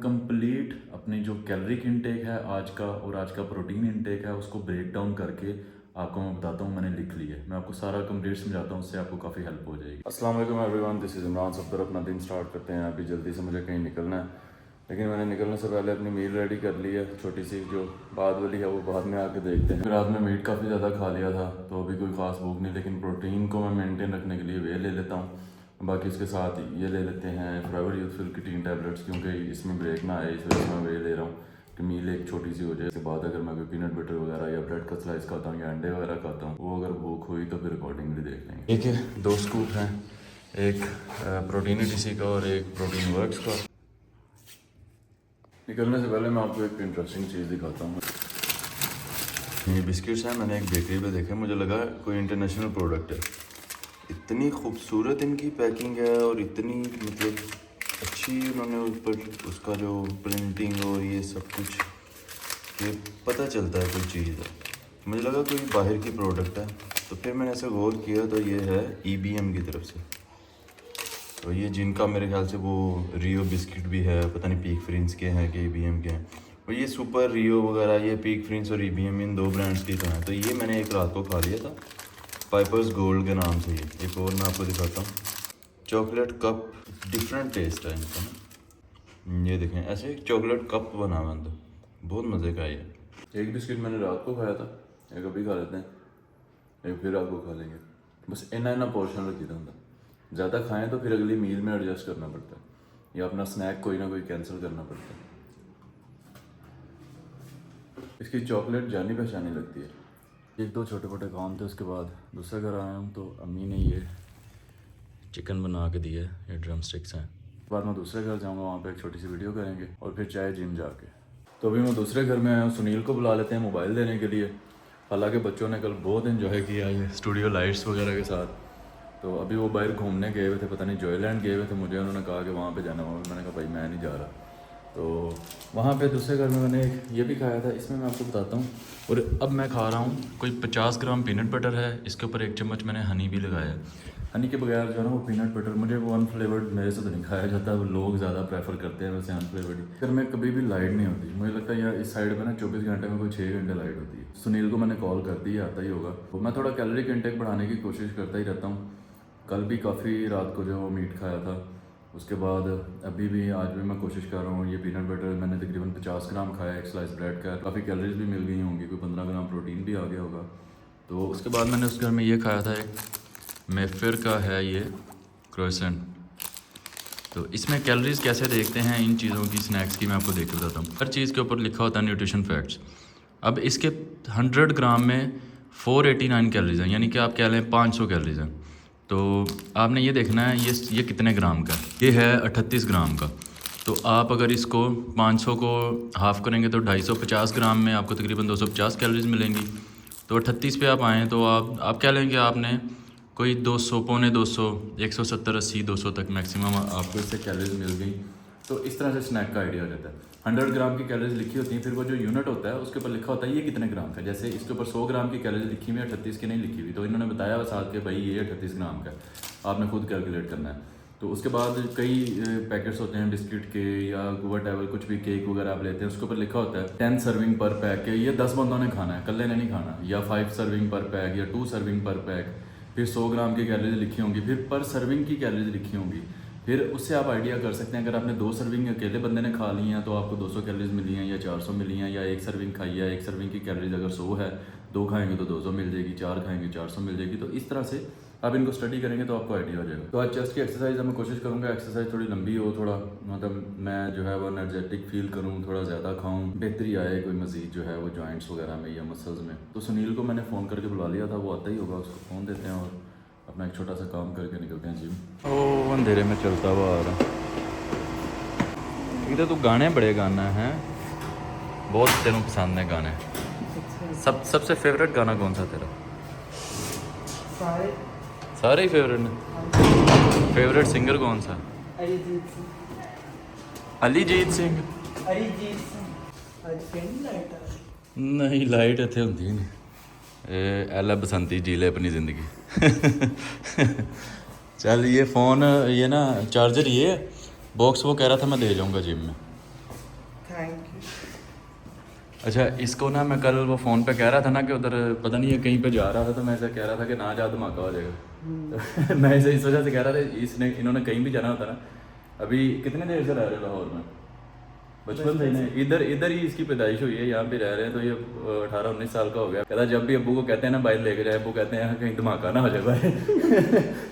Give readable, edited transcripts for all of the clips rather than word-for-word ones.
Complete अपनी जो caloric intake है आज का और आज का प्रोटीन इनटेक है उसको ब्रेक डाउन करके आपको मैं बताता हूँ। मैंने लिख लिया है, मैं आपको सारा कंप्लीट समझाता हूँ, उससे आपको काफ़ी हेल्प हो जाएगी। अस्सलाम वालेकुम everyone, this is Imran Safdar. अपना दिन स्टार्ट करते हैं। अभी जल्दी से मुझे कहीं निकलना है, लेकिन मैंने निकलने से पहले अपनी मील रेडी कर ली है। छोटी सी जो बाद वाली है वो बाद में आके देखते हैं। रात में मीट काफ़ी ज़्यादा खा लिया था तो अभी कोई ख़ास भूख नहीं, लेकिन प्रोटीन को मैं मेनटेन रखने के लिए वे ले लेता हूँ। बाकी इसके साथ ये ले लेते हैं फॉरएवर यूथफुल की 3 टैबलेट्स, क्योंकि इसमें ब्रेक ना आए इस वजह से मैं वे ले रहा हूँ कि मील एक छोटी सी हो जाए। इसके बाद अगर मैं कोई पीनट बटर वगैरह या ब्रेड का स्लाइस खाता हूँ या अंडे वगैरह खाता हूँ, वो अगर भूख हुई तो फिर अकॉर्डिंगली देख लेंगे। ठीक है, 2 स्कूप हैं, एक प्रोटीन टीसी का और एक प्रोटीन वर्क्स का। निकलने से पहले मैं आपको एक इंटरेस्टिंग चीज़ दिखाता हूँ। ये बिस्किट्स हैं, मैंने एक बेकरी पे देखे, मुझे लगा कोई इंटरनेशनल प्रोडक्ट है। इतनी खूबसूरत इनकी पैकिंग है और इतनी मतलब अच्छी उन्होंने ऊपर उसका जो प्रिंटिंग और ये सब कुछ, ये पता चलता है कोई चीज़ है। मुझे लगा कोई बाहर की प्रोडक्ट है, तो फिर मैंने ऐसे गौर किया तो ये है EBM की तरफ से। तो ये जिनका मेरे ख्याल से वो रियो बिस्किट भी है, पता नहीं पीक फ्रिंस के हैं कि EBM के हैं। और ये सुपर रियो वगैरह, ये पीक फ्रिंस और EBM इन 2 ब्रांड्स की तो हैं। तो ये मैंने एक रात को खा लिया था, पाइपर्स गोल्ड के नाम से। ये एक और मैं आपको दिखाता हूँ, चॉकलेट कप। डिफरेंट टेस्ट है इनका ना, ये देखें ऐसे चॉकलेट कप बना हुआ अंदर, बहुत मज़े का ये। एक बिस्किट मैंने रात को खाया था, एक अभी खा लेते हैं, एक फिर रात को खा लेंगे। बस इतना पोर्शन रखी था अंदर, ज़्यादा खाएं तो फिर अगली मील में एडजस्ट करना पड़ता है या अपना स्नैक कोई ना कोई कैंसिल करना पड़ता है। इसकी चॉकलेट जानी पहचानी लगती है। 1-2 छोटे मोटे काम थे, उसके बाद दूसरे घर आया हूँ तो अम्मी ने ये चिकन बना के दिया है, ये ड्रम स्टिक्स हैं। बाद मैं दूसरे घर जाऊँगा, वहाँ पे एक छोटी सी वीडियो करेंगे और फिर चाहे जिम जाके। तो अभी मैं दूसरे घर में आया हूँ, सुनील को बुला लेते हैं मोबाइल देने के लिए। हालांकि बच्चों ने कल बहुत इन्जॉय किया ये स्टूडियो लाइट्स वगैरह के साथ। तो अभी वो बाहर घूमने गए हुए थे, पता नहीं जॉयलैंड गए हुए थे, मुझे उन्होंने कहा कि वहाँ पे जाना होगा। मैंने कहा भाई मैं नहीं जा रहा। तो वहाँ पे दूसरे घर में मैंने ये भी खाया था, इसमें मैं आपको बताता हूँ। और अब मैं खा रहा हूँ कोई 50 ग्राम पीनट बटर है, इसके ऊपर 1 चम्मच मैंने हनी भी लगाया है। हनी के बगैर जो है ना वो पीनट बटर, मुझे वो अनफ्लेवर्ड मेरे से तो नहीं खाया जाता, वो लोग ज़्यादा प्रेफर करते हैं वैसे अनफ्लेवर्ड ही। फिर मैं कभी भी लाइट नहीं होती, मुझे लगता है यार इस साइड में ना 24 घंटे में कोई 6 घंटे लाइट होती है। सुनील को मैंने कॉल कर दी, आता ही होगा। तो मैं थोड़ा कैलोरिक इंटेक बढ़ाने की कोशिश करता ही रहता हूँ। कल भी काफ़ी रात को जो मीट खाया था, उसके बाद अभी भी आज भी मैं कोशिश कर रहा हूँ। ये पीनट बटर मैंने तकरीबन 50 ग्राम खाया, एक स्लाइस ब्रेड का, काफ़ी कैलोरीज भी मिल गई होंगी, कोई 15 ग्राम प्रोटीन भी आ गया होगा। तो उसके बाद मैंने उस घर में ये खाया था, एक मेफेयर का है ये क्रोसेंट। तो इसमें कैलोरीज कैसे देखते हैं इन चीज़ों की, स्नैक्स की, मैं आपको देख के बताता हूँ। हर चीज़ के ऊपर लिखा होता है न्यूट्रिशन फैक्ट्स। अब इसके 100 ग्राम में 489 कैलोरीज हैं, यानी कि आप कह लें 500 कैलोरीज हैं। तो आपने ये देखना है ये कितने ग्राम का, ये है 38 ग्राम का। तो आप अगर इसको 500 को हाफ़ करेंगे तो 250 ग्राम में आपको तकरीबन 250 कैलोरीज मिलेंगी। तो 38 पे आप आएँ तो आप क्या लेंगे, आपने कोई 200, पौने 200, 170, 80, 200 तक मैक्सिमम आपको इससे कैलोरीज मिल गई। तो इस तरह से स्नैक का आइडिया हो जाता है। 100 ग्राम की कैलोरीज लिखी होती हैं, फिर वो जो यूनिट होता है उसके ऊपर लिखा होता है ये कितने ग्राम का। जैसे इसके ऊपर 100 ग्राम की कैलोरीज लिखी हुई है, 38 की नहीं लिखी हुई। तो इन्होंने बताया साथ के भाई ये 38 ग्राम का, आपने खुद कैलकुलेट करना है। तो उसके बाद कई पैकेट्स होते हैं बिस्किट के या वट एवर, कुछ भी केक वगैरह आप लेते हैं, उसके ऊपर लिखा होता है 10 सर्विंग पर पैक के, ये 10 बंदों ने खाना है, कल्ले ने नहीं खाना, या 5 सर्विंग पर पैक या 2 सर्विंग पर पैक। फिर 100 ग्राम की कैलोरीज लिखी होंगी, फिर पर सर्विंग की कैलोरीज लिखी होंगी। फिर उससे आप आइडिया कर सकते हैं, अगर आपने 2 सर्विंग अकेले बंदे ने खा ली हैं तो आपको 200 कैलोरीज मिली हैं या 400 मिली हैं, या 1 सर्विंग खाई है, 1 सर्विंग की कैलोरीज अगर 100 है, 2 खाएंगे तो 200 मिल जाएगी, 4 खाएंगे 400 मिल जाएगी। तो इस तरह से आप इनको स्टडी करेंगे तो आपको आइडिया हो जाएगा। तो आज चेस्ट की एक्सरसाइज मैं कोशिश करूँगा, एक्सरसाइज थोड़ी लंबी हो, थोड़ा मतलब मैं जो है वो एनर्जेटिक फील करूँ, थोड़ा ज़्यादा खाऊँ, बेहतरी आए कोई मज़ीद जो है वो जॉइंट्स वगैरह में या मसल्स में। तो सुनील को मैंने फ़ोन करके बुला लिया था, वो आता ही होगा, उसको फ़ोन देते हैं और अपना एक छोटा सा काम करके निकलते हैं जिम। ओ अंधेरे में चलता हुआ आ रहा। इधर तो गाने बड़े गाना है, बहुत तेनों पसंद है गाने। सबसे फेवरेट गाना कौन सा तेरा? सारे ही फेवरेट ने। फेवरेट सिंगर कौन सा? अरिजीत सिंह। अलीजीत सिंह। अरिजीत सिंह। आज पेन लाइट आ रही। नहीं लाइट इतने होंगी नहीं। एला बसंती जी ले अपनी ज़िंदगी। चल ये फ़ोन, ये ना चार्जर, ये बॉक्स वो कह रहा था मैं दे जाऊँगा जिम में। Thank you. अच्छा, इसको ना मैं कल वो फ़ोन पे कह रहा था ना कि उधर पता नहीं है कहीं पे जा रहा था, तो मैं ऐसा कह रहा था कि ना जा धमाका हो जाएगा। तो मैं इसे इस वजह से कह रहा था, इसने इन्होंने कहीं भी जाना होता ना। अभी कितने देर से रह रहे हो लाहौर में? बचपन से ही इधर इधर ही इसकी पैदाइश हुई है, यहाँ पे रह रहे हैं, तो ये 18-19 साल का हो गया। कहता जब भी अब्बू को कहते हैं ना बाइक लेके जाए, अब्बू कहते हैं कहीं धमाका ना हो जाए भाई।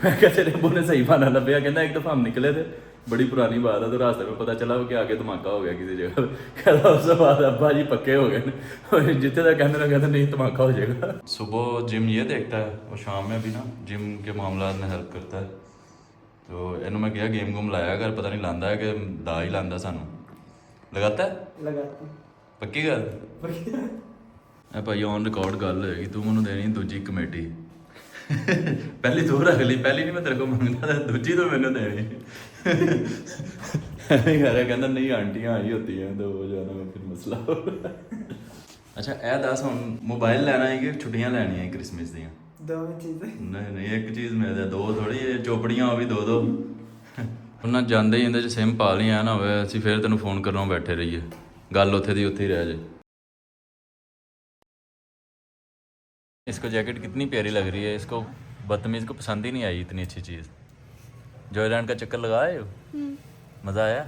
मैं कहा चले, अब्बू ने सही बहाना लभ्या, कहता एक दफ़ा हम निकले थे, बड़ी पुरानी बात है, तो रास्ते में पता चला कि आगे धमाका हो गया किसी जगह। कहता उसके बाद अब्बा जी पक्के हो गए, जितने तक कहते ना कहते नहीं धमाका हो जाएगा। सुबह जिम ये देखता है और शाम में भी ना जिम के मामला में हेल्प करता है। तो इन्हों मैं किया गेम गुम लाया अगर पता नहीं लांदा है कि दा ही लांदा सानू लगाता है लगाती पक्की गल ए भाई ऑन रिकॉर्ड गल होएगी, तू मैनू देनी दूजी कमेटी। पहली तू रख ली, पहली नहीं मैं तेरे को मंगना था, दूजी तो मैंने देनी। कहना नहीं आंटियां आई होती हैं तो वो जाना मैं फिर मसला हो। अच्छा ए दस हुण मोबाइल लेना है कि छुट्टियां लैनियां है क्रिसमस दियां? दोनों चीजें। नहीं नहीं एक चीज़ मिल जाए, दो थोड़ी चोपड़ियां भी दो दो। ਉਹਨਾਂ ਜਾਂਦੇ ਹੀ ਇਹਦੇ 'ਚ ਸਿਮ ਪਾ ਲਈ ਐ ਨਾ ਹੋਵੇ ਅਸੀਂ ਫਿਰ ਤੈਨੂੰ ਫੋਨ ਕਰਨੋਂ ਬੈਠੇ ਰਹੀਏ, ਗੱਲ ਉੱਥੇ ਦੀ ਉੱਥੇ ही रह जाए। इसको जैकेट कितनी प्यारी लग रही है, इसको बदतमीज़ को पसंद ही नहीं आई इतनी अच्छी चीज़। जॉयलैंड का चक्कर लगाए हो? मज़ा आया?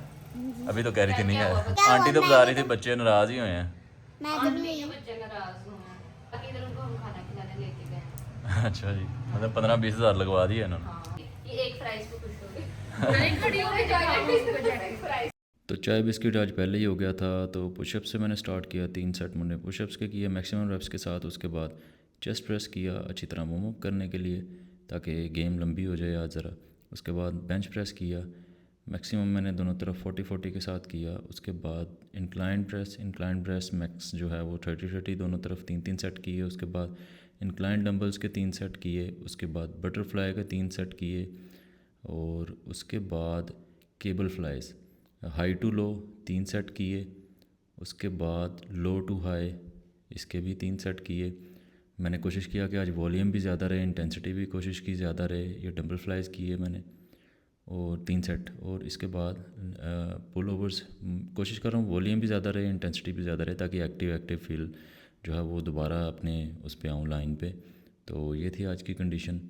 अभी तो कह रही थी नहीं आया, आंटी तो बता रही थी बच्चे नाराज़ ही हुए हैं। अच्छा जी, मतलब 15-20 हज़ार लगवा दिए इन्होंने। तो चाय बिस्किट आज पहले ही हो गया था, तो पुशअप से मैंने स्टार्ट किया। 3 सेट मैंने पुशअप्स के किए मैक्सिमम रेप्स के साथ। उसके बाद चेस्ट प्रेस किया अच्छी तरह वार्म अप करने के लिए, ताकि गेम लंबी हो जाए आज ज़रा। उसके बाद बेंच प्रेस किया मैक्सिमम मैंने दोनों तरफ 40-40 के साथ किया। उसके बाद इंक्लाइन प्रेस मैक्स जो है वो 30-30 दोनों तरफ 3-3 सेट किए। उसके बाद इंक्लाइन डंबल्स के 3 सेट किए। उसके बाद बटरफ्लाई के 3 सेट किए। और उसके बाद cable flies high to low 3 set किए। उसके बाद लो टू हाई इसके भी 3 सेट किए। मैंने कोशिश किया कि आज वॉल्यूम भी ज़्यादा रहे, इंटेंसिटी भी कोशिश की ज़्यादा रहे। ये डंबल फ्लाइज किए मैंने और 3 सेट। और इसके बाद पुल ओवर्स कोशिश कर रहा हूँ वॉल्यूम भी ज़्यादा रहे, इंटेंसिटी भी ज़्यादा रहे, ताकि एक्टिव फील जो है वो दोबारा अपने उस पे आऊँ लाइन पे। तो ये थी आज की कंडीशन।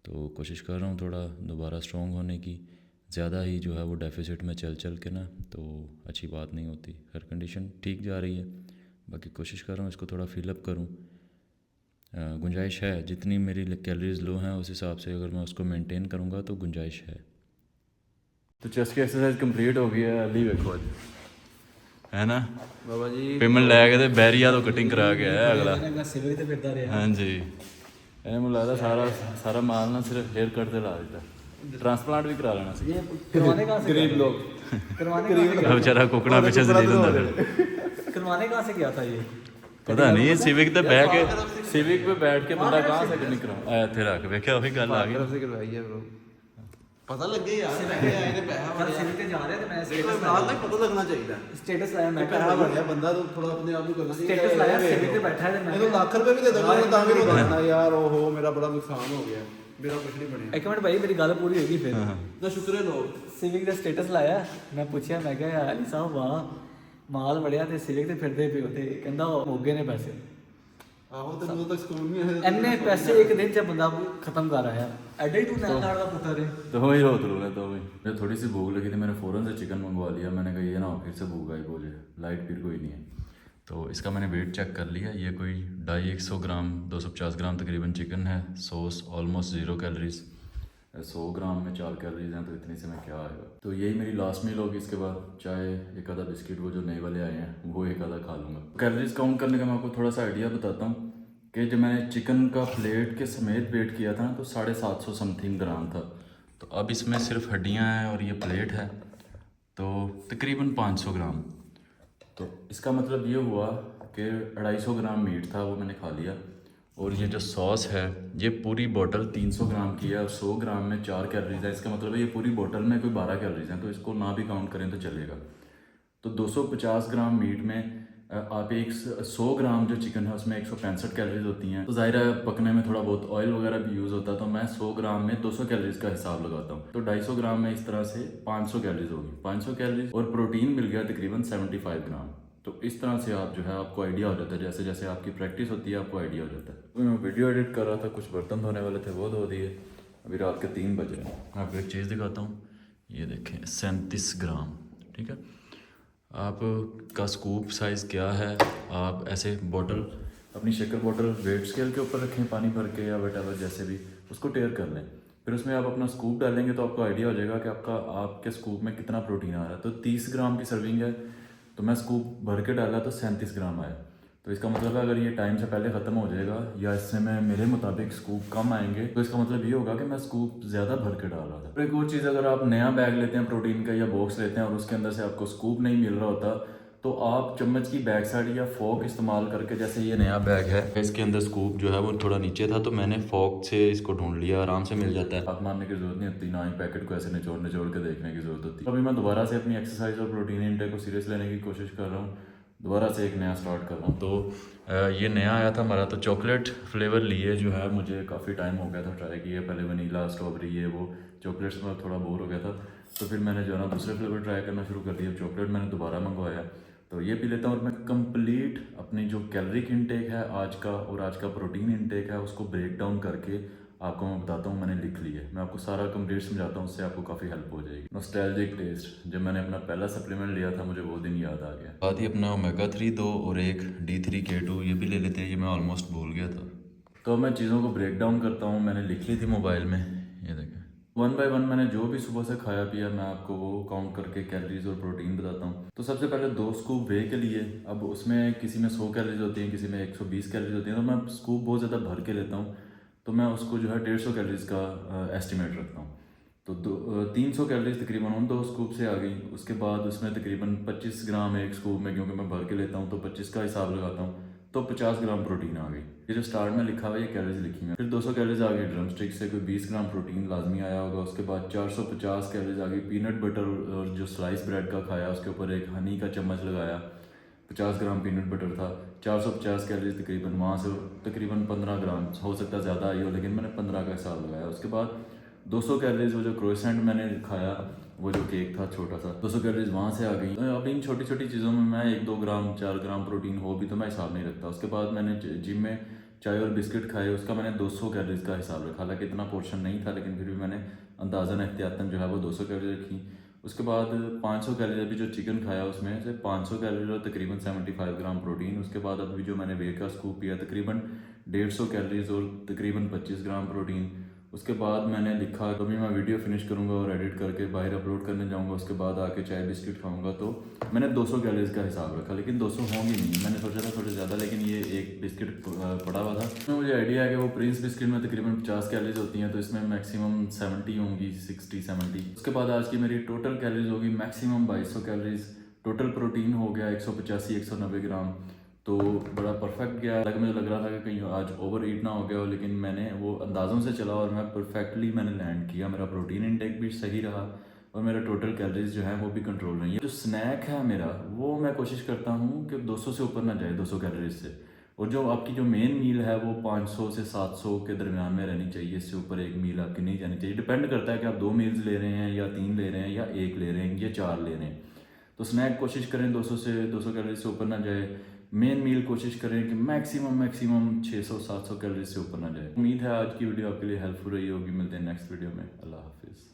तो कोशिश कर रहा हूँ थोड़ा दोबारा स्ट्रॉन्ग होने की। ज़्यादा ही जो है वो डेफिसिट में चल के ना तो अच्छी बात नहीं होती। हर कंडीशन ठीक जा रही है, बाकी कोशिश कर रहा हूँ इसको थोड़ा फिलअप करूँ। गुंजाइश है, जितनी मेरी कैलोरीज लो हैं उस हिसाब से अगर मैं उसको मेंटेन करूँगा तो गुंजाइश है। तो चेस्ट की एक्सरसाइज कंप्लीट हो गई है। अली वेखो है ना बाबा जी पेमेंट लै के बैरिया तो कटिंग करा के आया अगला। हाँ जी, मैंने लगता सारा माल ना सिर्फ हेयर कट से ला देता, ट्रांसप्लांट भी करा लेना चाहिए। करवाने कहाँ से? गरीब लोग करवाने बेचारा कुकड़ा पीछे से होंदा फिर। करवाने कहाँ से गया था ये? पता नहीं सिविक पे बैठ के सिविक पे बैठ के बंदा कहाँ से निकला आया इत्थे रख वेख्या वही गल आ गई। से करवाई है ब्रो, पता लगे यार आए ने पैसा कल सिविल ते जा रहे थे, मैं ਨਾਲ ਤੱਕ ਪਤਾ ਲੱਗਣਾ ਚਾਹੀਦਾ। स्टेटस लाया मैं ਪੈਸਾ ਬਣਿਆ ਬੰਦਾ ਤਾਂ ਥੋੜਾ ਆਪਣੇ ਆਪ ਨੂੰ ਕਰਨਾ ਚਾਹੀਦਾ। स्टेटस लाया सिविल ते बैठा है मैं ਇਹਨੂੰ ਲੱਖ ਰੁਪਏ ਵੀ ਦੇ ਦੋਗੇ ਤਾਂ ਵੀ ਨਹੀਂ ਬਣਨਾ ਯਾਰ। ਓਹੋ ਮੇਰਾ ਬੜਾ ਨੁਕਸਾਨ ਹੋ ਗਿਆ, ਮੇਰਾ ਕੁਝ ਨਹੀਂ ਬਣਿਆ। एक मिनट भाई मेरी गल पूरी होगी फिर। ਨਾ ਸ਼ੁਕਰੇ ਲੋ सिविक ਦਾ स्टेटस ਲਾਇਆ, ਮੈਂ ਪੁੱਛਿਆ ਮੈਂ ਕਿਹਾ ਯਾਰ ਅਲੀ ਸਾਹਿਬ ਵਾਹ ਮਾਲ ਵੜਿਆ ਤੇ ਸਿਵਿਕ ਤੇ ਫਿਰਦੇ ਪਿਓ ਤੇ ਕਹਿੰਦਾ ਉਹ ਮੋਗੇ ਨੇ ਪੈਸੇ। ਆਹੋ ਤੈਨੂੰ ਤਾਂ ਸਕੂਨ ਨਹੀਂ ਹੈ ਇੰਨੇ पैसे एक दिन ਚ ਬੰਦਾ खत्म कर आया। एडे ही तू नाल का पुत्र है। तो वही रोत लो तो वही मुझे थोड़ी सी भूख लगी थी, मैंने फ़ौरन से चिकन मंगवा लिया। मैंने कहा ये ना फिर से भूख आई बोले, लाइट फिर कोई नहीं है। तो इसका मैंने वेट चेक कर लिया, ये कोई 250 ग्राम 250 ग्राम तकरीबन चिकन है। सॉस ऑलमोस्ट 0 कैलोरीज, 100 ग्राम में 4 कैलोरीज हैं, तो इतनी से में क्या आएगा। तो यही मेरी लास्ट मील होगी। इसके बाद चाय एक आधा बिस्किट वो जो नए वाले आए हैं वो एक आधा खा लूँगा। कैलोरीज काउंट करने का मैं आपको थोड़ा सा आइडिया बताता हूँ कि जब मैंने चिकन का प्लेट के समेत वेट किया था ना तो 750 समथिंग ग्राम था। तो अब इसमें सिर्फ हड्डियाँ हैं और ये प्लेट है तो तकरीबन 500 ग्राम। तो इसका मतलब ये हुआ कि 250 ग्राम मीट था वो मैंने खा लिया। और ये जो सॉस है ये पूरी बोतल 300 ग्राम की है और 100 ग्राम में 4 कैलोरीज है। इसका मतलब है ये पूरी बोतल में कोई 12 कैलोरीज हैं, तो इसको ना भी काउंट करें तो चलेगा। तो 250 ग्राम मीट में आप एक 100 ग्राम जो चिकन है उसमें 165 कैलोरीज होती हैं, तो ज़ाहिर है पकने में थोड़ा बहुत ऑयल वगैरह भी यूज़ होता है, तो मैं 100 ग्राम में 200 कैलोरीज का हिसाब लगाता हूँ। तो 250 ग्राम में इस तरह से 500 कैलोरीज होगी, 500 कैलोरीज, और प्रोटीन मिल गया तकरीबन 75 ग्राम। तो इस तरह से आप जो है आपको आइडिया हो जाता है, जैसे जैसे आपकी प्रैक्टिस होती है आपको आइडिया हो जाता है। तो मैं वीडियो एडिट कर रहा था, कुछ बर्तन धोने वाले थे वो धो दिए, अभी रात के 3 बज रहे हैं। मैं आपको एक चीज़ दिखाता हूँ, ये देखें 37 ग्राम, ठीक है। आपका स्कूप साइज़ क्या है, आप ऐसे बॉटल, अपनी शक्कर बॉटल वेट स्केल के ऊपर रखें पानी भर के या वटेवर जैसे भी, उसको टेयर कर लें, फिर उसमें आप अपना स्कूप डालेंगे तो आपको आइडिया हो जाएगा कि आपके स्कूप में कितना प्रोटीन आ रहा है। तो 30 ग्राम की सर्विंग है, तो मैं स्कूप भर के डाला तो 37 ग्राम आया। तो इसका मतलब है अगर ये टाइम से पहले ख़त्म हो जाएगा या इससे मैं मेरे मुताबिक स्कूप कम आएंगे, तो इसका मतलब ये होगा कि मैं स्कूप ज़्यादा भर के डाल रहा था। तो एक और चीज़, अगर आप नया बैग लेते हैं प्रोटीन का या बॉक्स लेते हैं और उसके अंदर से आपको स्कूप नहीं मिल रहा होता, तो आप चम्मच की बैक साइड या फोक इस्तेमाल करके, जैसे ये नया बैग है इसके अंदर स्कूप जो है वो थोड़ा नीचे था, तो मैंने फोक से इसको ढूंढ लिया, आराम से मिल जाता है। आप मारने की जरूरत नहीं होती, ना ही पैकेट को ऐसे निचोड़ निचोड़ के देखने की जरूरत होती। अभी मैं दोबारा से अपनी एक्सरसाइज और प्रोटीन इंटेक को सीरियस लेने की कोशिश कर रहा हूँ, दोबारा से एक नया स्टार्ट कर रहा हूँ। तो ये नया आया था हमारा, तो चॉकलेट फ्लेवर लिए जो है, मुझे काफ़ी टाइम हो गया था ट्राई किए, पहले वनीला स्ट्रॉबेरी ये वो चॉकलेट्स में थोड़ा बोर हो गया था, तो फिर मैंने जो है ना दूसरे फ्लेवर ट्राई करना शुरू कर दिया। चॉकलेट मैंने दोबारा मंगवाया, तो ये पी लेता हूँ और मैं कंप्लीट अपनी जो कैलोरिक इंटेक है आज का और आज का प्रोटीन इंटेक है उसको ब्रेक डाउन करके आपको मैं बताता हूँ। मैंने लिख लिया है, मैं आपको सारा कंप्लीट समझाता हूँ, उससे आपको काफ़ी हेल्प हो जाएगी। नॉस्टैल्जिक टेस्ट, जब मैंने अपना पहला सप्लीमेंट लिया था मुझे वो दिन याद आ गया। साथ ही अपना ओमेगा 3 2 और एक D3K2 ये भी ले लेते हैं, ये मैं ऑलमोस्ट भूल गया था। तो अब मैं चीज़ों को ब्रेक डाउन करता हूँ, मैंने लिख ली थी मोबाइल में, ये देखें 1 बाय 1 मैंने जो भी सुबह से खाया पिया मैं आपको वो काउंट करके कैलोरीज और प्रोटीन बताता हूँ। तो सबसे पहले 2 स्कूप वे के लिए, अब उसमें किसी में 100 कैलोरीज होती हैं, किसी में 120 कैलोरीज होती हैं, तो मैं स्कूप बहुत ज़्यादा भर के लेता हूँ, तो मैं उसको जो है 150 कैलोरीज का एस्टिमेट रखता हूँ। तो 300 कैलोरीज तकरीबन उन 2 स्कूप से आ गई। उसके बाद उसमें तकरीबन 25 ग्राम एक स्कूप में, क्योंकि मैं भर के लेता हूँ तो 25 का हिसाब लगाता हूँ, तो 50 ग्राम प्रोटीन आ गई। ये जो स्टार्ट में लिखा हुआ है ये कैलोरीज लिखी हुई है। फिर 200 कैलोरीज आ गई ड्रम स्टिक से, कोई 20 ग्राम प्रोटीन लाजमी आया होगा। उसके बाद 450 कैलोरीज आ गई पीनट बटर और जो स्लाइस ब्रेड का खाया उसके ऊपर एक हनी का चम्मच लगाया, 50 ग्राम पीनट बटर था। 450 कैलोरीज तकरीबन वहाँ से तकरीबन 15 ग्राम, हो सकता है ज़्यादा आई हो लेकिन मैंने 15 का हिसाब लगाया। उसके बाद 200 कैलोरीज वो जो क्रोसेंट मैंने खाया, वो जो केक था छोटा सा, 200 कैलोरीज वहाँ से आ गई। अब इन छोटी छोटी चीज़ों में मैं 1-2 ग्राम 4 ग्राम प्रोटीन हो भी तो मैं हिसाब नहीं रखता। उसके बाद मैंने जिम में चाय और बिस्किट खाए, उसका मैंने 200 कैलोरीज का हिसाब रखा, हालांकि इतना पोर्शन नहीं था लेकिन फिर भी मैंने अंदाज़न एहतियातन जो है वो 200 कैलोरी रखी। उसके बाद 500 कैलोरी अभी जो चिकन खाया उसमें से 500 कैलोरी और तकरीबन 75 ग्राम प्रोटीन। उसके बाद अभी जो मैंने वे का स्कूप पिया तकरीबन 150 कैलोरीज और तकरीबन 25 ग्राम प्रोटीन। उसके बाद मैंने लिखा कभी मैं वीडियो फिनिश करूंगा और एडिट करके बाहर अपलोड करने जाऊंगा, उसके बाद आके चाय बिस्किट खाऊंगा, तो मैंने 200 कैलोरीज का हिसाब रखा, लेकिन 200 होंगी नहीं, मैंने सोचा था थोड़े ज़्यादा, लेकिन ये एक बिस्किट पड़ा हुआ था तो मुझे आइडिया है कि वो प्रिंस बिस्किट में तकरीबन 50 कैलोरीज होती हैं, तो इसमें मैक्सिमम 70 होंगी, 60-70। उसके बाद आज की मेरी टोटल कैलोरीज होगी मैक्सिमम 2200 कैलोरीज, टोटल प्रोटीन हो गया 185-190 ग्राम, तो बड़ा परफेक्ट गया। हालांकि मुझे लग रहा था कि कहीं आज ओवर ईट ना हो गया हो, लेकिन मैंने वो अंदाज़ों से चला और मैं परफेक्टली मैंने लैंड किया। मेरा प्रोटीन इंटेक भी सही रहा और मेरा टोटल कैलोरीज जो है वो भी कंट्रोल रही है। जो स्नैक है मेरा वो मैं कोशिश करता हूँ कि 200 से ऊपर ना जाए, 200 कैलोरीज से, और जो आपकी जो मेन मील है वो 500 से 700 के दरमियान में रहनी चाहिए, इससे ऊपर एक मील आपकी नहीं जानी चाहिए। डिपेंड करता है कि आप 2 मील्स ले रहे हैं या 3 ले रहे हैं या 1 ले रहे हैं या 4 ले रहे हैं। तो स्नैक कोशिश करें 200 कैलोरी से ऊपर ना जाए। मेन मील कोशिश करें कि मैक्सिमम 600-700 कैलोरी से ऊपर ना जाए। उम्मीद है आज की वीडियो आपके लिए हेल्पफुल रही होगी। मिलते हैं नेक्स्ट वीडियो में। अल्लाह हाफिज़।